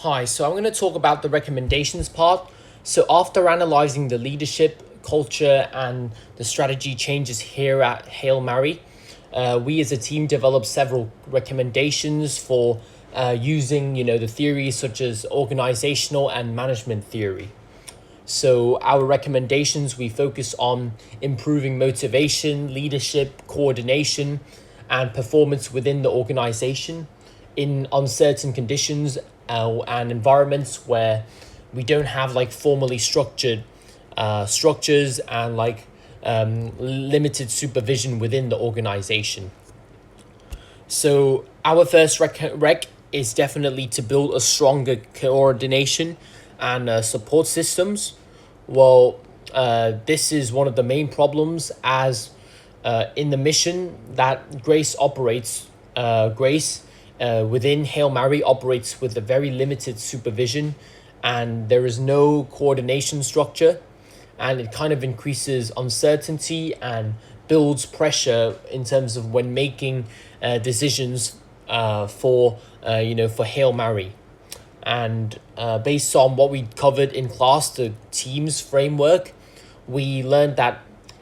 Hi, so I'm going to talk about the recommendations part. So, after analyzing the leadership, culture, and the strategy changes here at Hail Mary, we as a team developed several recommendations for using, the theories such as organizational and management theory. So, our recommendations we focus on improving motivation, leadership, coordination, and performance within the organization in uncertain conditions and environments where we don't have like formally structured structures and limited supervision within the organization. So our first rec is definitely to build a stronger coordination and support systems. Well, this is one of the main problems as in the mission that Grace within Hail Mary operates with a very limited supervision, and there is no coordination structure, and it kind of increases uncertainty and builds pressure in terms of when making decisions for Hail Mary. And based on what we covered in class, the teams framework, we learned that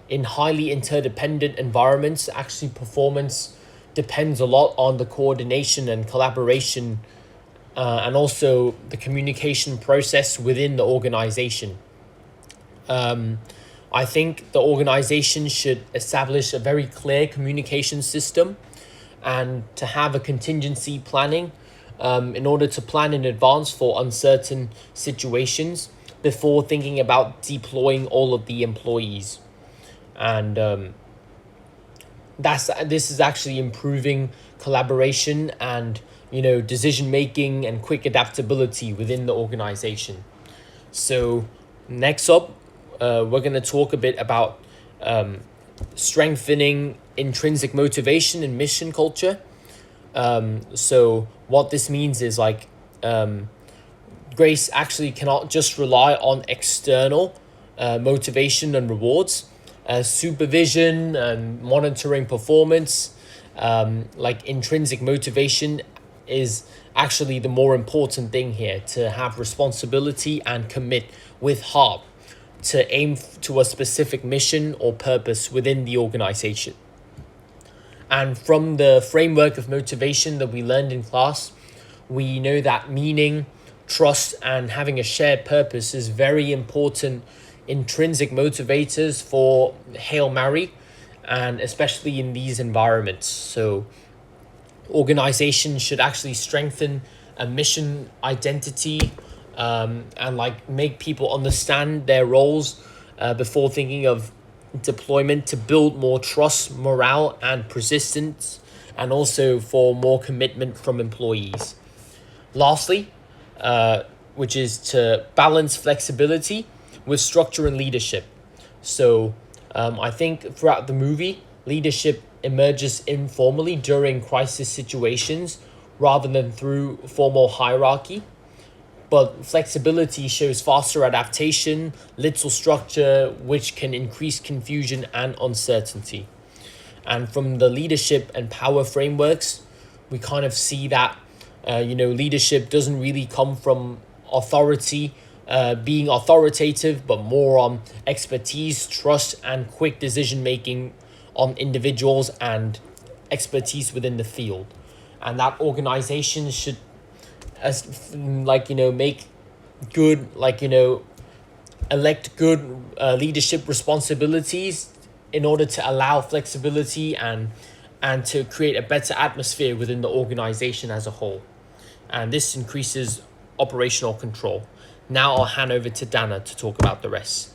in highly interdependent environments, actually performance depends a lot on the coordination and collaboration, and also the communication process within the organization. I think the organization should establish a very clear communication system and to have a contingency planning in order to plan in advance for uncertain situations before thinking about deploying all of the employees. And this is actually improving collaboration and decision making and quick adaptability within the organization. So next up, we're going to talk a bit about strengthening intrinsic motivation and mission culture. So what this means is Grace actually cannot just rely on external motivation and rewards. Supervision and monitoring performance, like intrinsic motivation, is actually the more important thing here, to have responsibility and commit with heart to aim to a specific mission or purpose within the organization. And from the framework of motivation that we learned in class, we know that meaning, trust, and having a shared purpose is very important intrinsic motivators for Hail Mary, and especially in these environments. So organizations should actually strengthen a mission identity, and make people understand their roles before thinking of deployment, to build more trust, morale, and persistence, and also for more commitment from employees. Lastly, which is to balance flexibility with structure and leadership. So I think throughout the movie, leadership emerges informally during crisis situations rather than through formal hierarchy. But flexibility shows faster adaptation, little structure, which can increase confusion and uncertainty. And from the leadership and power frameworks, we kind of see that leadership doesn't really come from authority, being authoritative, but more on expertise, trust, and quick decision making on individuals and expertise within the field. And that organization should make good elect good leadership responsibilities in order to allow flexibility and to create a better atmosphere within the organization as a whole. And this increases operational control. Now I'll hand over to Dana to talk about the rest.